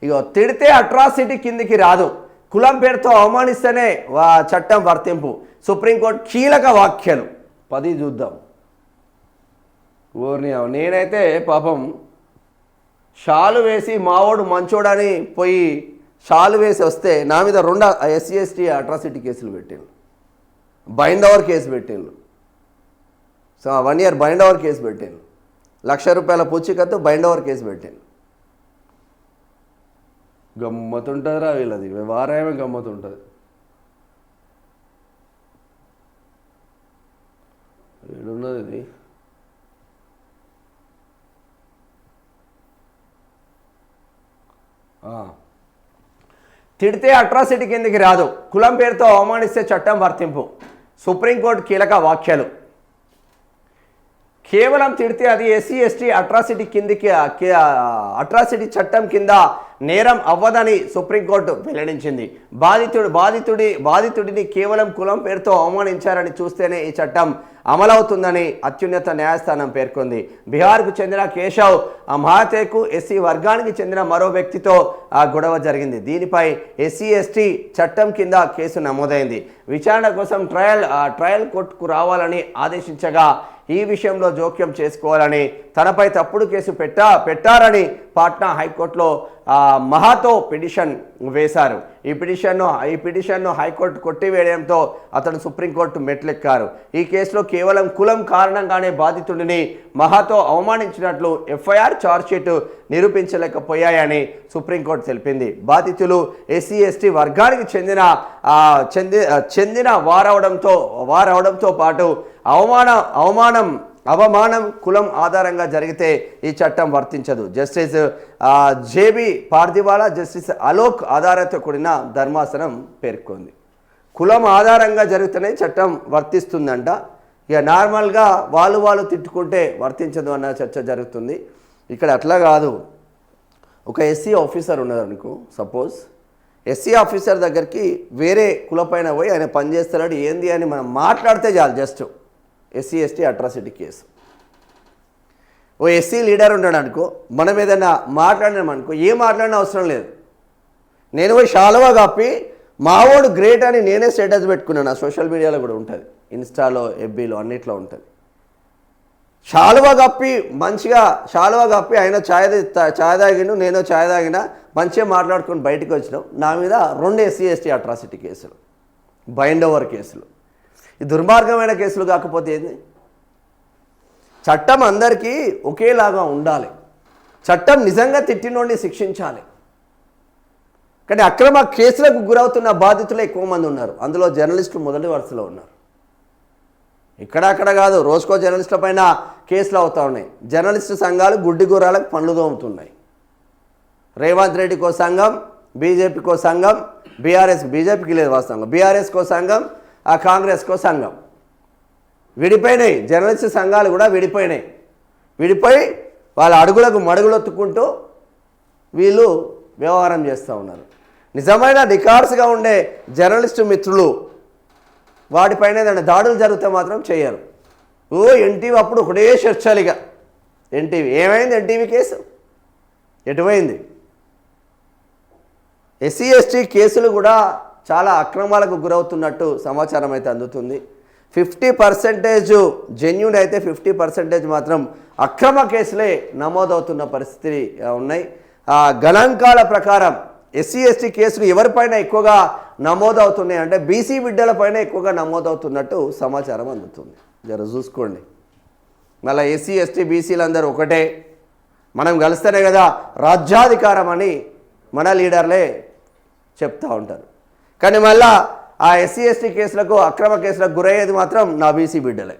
ఇగో తిడితే అట్రాసిటీ కిందికి రాదు, కులం పేరుతో అవమానిస్తేనే చట్టం వర్తింపు, సుప్రీంకోర్టు కీలక వ్యాఖ్యలు. 10 చూద్దాం. ఓర్ని నేనైతే పాపం షాలు వేసి మావోడు మంచోడని పోయి షాలు వేసి వస్తే నా మీద 2 SC ST అట్రాసిటీ కేసులు పెట్టిండు, బైండ్ ఓవర్ కేసు పెట్టిండు. So 1 year bind over case పెట్టిండు, ₹1,00,000 పూచికత్తు బైండ్ ఓవర్ కేసు పెట్టిండు. గమ్మతుంటుందిరా వీళ్ళది, వ్యవహారమే గమ్మతుంటుంది. ఏడున్నది ఇది? తిడితే అట్రాసిటీ కిందికి రాదు, కులం పేరుతో అవమానిస్తే చట్టం వర్తింపు, సుప్రీంకోర్టు కీలక వ్యాఖ్యలు. కేవలం తిడితే అది SC ST అట్రాసిటీ కిందికి అట్రాసిటీ చట్టం కింద నేరం అవ్వదని సుప్రీంకోర్టు వెల్లడించింది. బాధితుడిని కేవలం కులం పేరుతో అవమానించారని చూస్తేనే ఈ చట్టం అమలవుతుందని అత్యున్నత న్యాయస్థానం పేర్కొంది. బీహార్కు చెందిన కేశవ్ మహాతేకు SC వర్గానికి చెందిన మరో వ్యక్తితో గొడవ జరిగింది. దీనిపై SC ST చట్టం కింద కేసు నమోదైంది. విచారణ కోసం ట్రయల్ కోర్టుకు రావాలని ఆదేశించగా ఈ విషయంలో జోక్యం చేసుకోవాలని, తనపై తప్పుడు కేసు పెట్టారని పాట్నా హైకోర్టులో మహాతో పిటిషన్ వేశారు. ఈ పిటిషన్ను హైకోర్టు కొట్టివేయడంతో అతను సుప్రీంకోర్టు మెట్లెక్కారు. ఈ కేసులో కేవలం కులం కారణంగానే బాధితుడిని మహాతో అవమానించినట్లు FIR ఛార్జ్షీట్ నిరూపించలేకపోయాయని సుప్రీంకోర్టు తెలిపింది. బాధితులు SC ST వర్గానికి చెందిన వారవడంతో పాటు అవమానం కులం ఆధారంగా జరిగితే ఈ చట్టం వర్తించదు. Justice JB Pardiwala, justice Alok ఆధారంతో కూడిన ధర్మాసనం పేర్కొంది. కులం ఆధారంగా జరిగితేనే చట్టం వర్తిస్తుందంట. ఇక నార్మల్గా వాళ్ళు తిట్టుకుంటే వర్తించదు అన్న చర్చ జరుగుతుంది. ఇక్కడ అట్లా కాదు. ఒక SC ఆఫీసర్ ఉన్నదనుకో, సపోజ్ SC ఆఫీసర్ దగ్గరికి వేరే కులపైన పోయి ఆయన పనిచేస్తున్నాడు ఏంది అని మనం మాట్లాడితే చాలు, just SC ST atrocity case. ఓ SC లీడర్ ఉన్నాడు అనుకో, మనం ఏదైనా మాట్లాడినామనుకో, ఏం మాట్లాడిన అవసరం లేదు. నేను పోయి షాలువా కప్పి మావోడు గ్రేట్ అని నేనే స్టేటస్ పెట్టుకున్నాను. ఆ సోషల్ మీడియాలో కూడా ఉంటుంది, ఇన్స్టాలో FBలో అన్నిట్లో ఉంటుంది. షాలువా కప్పి మంచిగా ఆయన ఛాయ్ తాగిను, నేను ఛాయ్ తాగినా, మంచిగా మాట్లాడుకొని బయటకు వచ్చినాం. నా మీద 2 SC ST అట్రాసిటీ కేసులు, బైండ్ ఓవర్ కేసులు. ఈ దుర్మార్గమైన కేసులు కాకపోతే ఏంది? చట్టం అందరికీ ఒకేలాగా ఉండాలి. చట్టం నిజంగా తిట్టినోడిని శిక్షించాలి. కానీ అక్రమ కేసులకు గురవుతున్న బాధితులు ఎక్కువ మంది ఉన్నారు. అందులో జర్నలిస్టులు మొదటి వరుసలో ఉన్నారు. ఇక్కడక్కడ కాదు, రోజుకో జర్నలిస్టుల పైన కేసులు అవుతూ ఉన్నాయి. జర్నలిస్టు సంఘాలు గుడ్డి గుర్రాలకు పనులు తోముతున్నాయి. రేవంత్ రెడ్డికో సంఘం, బీజేపీకో సంఘం, బీజేపీకి లేదు వాస్తవంగా, బీఆర్ఎస్కో సంఘం, కాంగ్రెస్కో సంఘం విడిపోయినాయి. జర్నలిస్టు సంఘాలు కూడా విడిపోయి వాళ్ళ అడుగులకు మడుగులొత్తుకుంటూ వీళ్ళు వ్యవహారం చేస్తూ ఉన్నారు. నిజమైన రికార్డ్స్గా ఉండే జర్నలిస్టు మిత్రులు వాటిపైన ఏదైనా దాడులు జరిగితే మాత్రం చేయరు. ఎన్టీవీ అప్పుడు ఒకటే చర్చలిగా, ఎన్టీవీ ఏమైంది? ఎన్టీవీ కేసు ఎటువైంది? SC ST కేసులు కూడా చాలా అక్రమాలకు గురవుతున్నట్టు సమాచారం అయితే అందుతుంది. 50% జెన్యూన్ అయితే 50% మాత్రం అక్రమ కేసులే నమోదవుతున్న పరిస్థితి ఉన్నాయి. గణాంకాల ప్రకారం SC ST కేసులు ఎవరిపైన ఎక్కువగా నమోదవుతున్నాయి అంటే BC బిడ్డలపైన ఎక్కువగా నమోదవుతున్నట్టు సమాచారం అందుతుంది. జర చూసుకోండి. మళ్ళీ SC ST BCలందరూ ఒకటే, మనం కలిస్తేనే కదా రాజ్యాధికారం అని మన లీడర్లే చెప్తూ ఉంటారు. కానీ మళ్ళా ఆ SC ST కేసులకు, అక్రమ కేసులకు గురయ్యేది మాత్రం నా BC బిడ్డలే.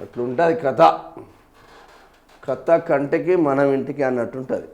అట్లుంటుంది కథ కంటికి మనం ఇంటికి అన్నట్టుంటుంది.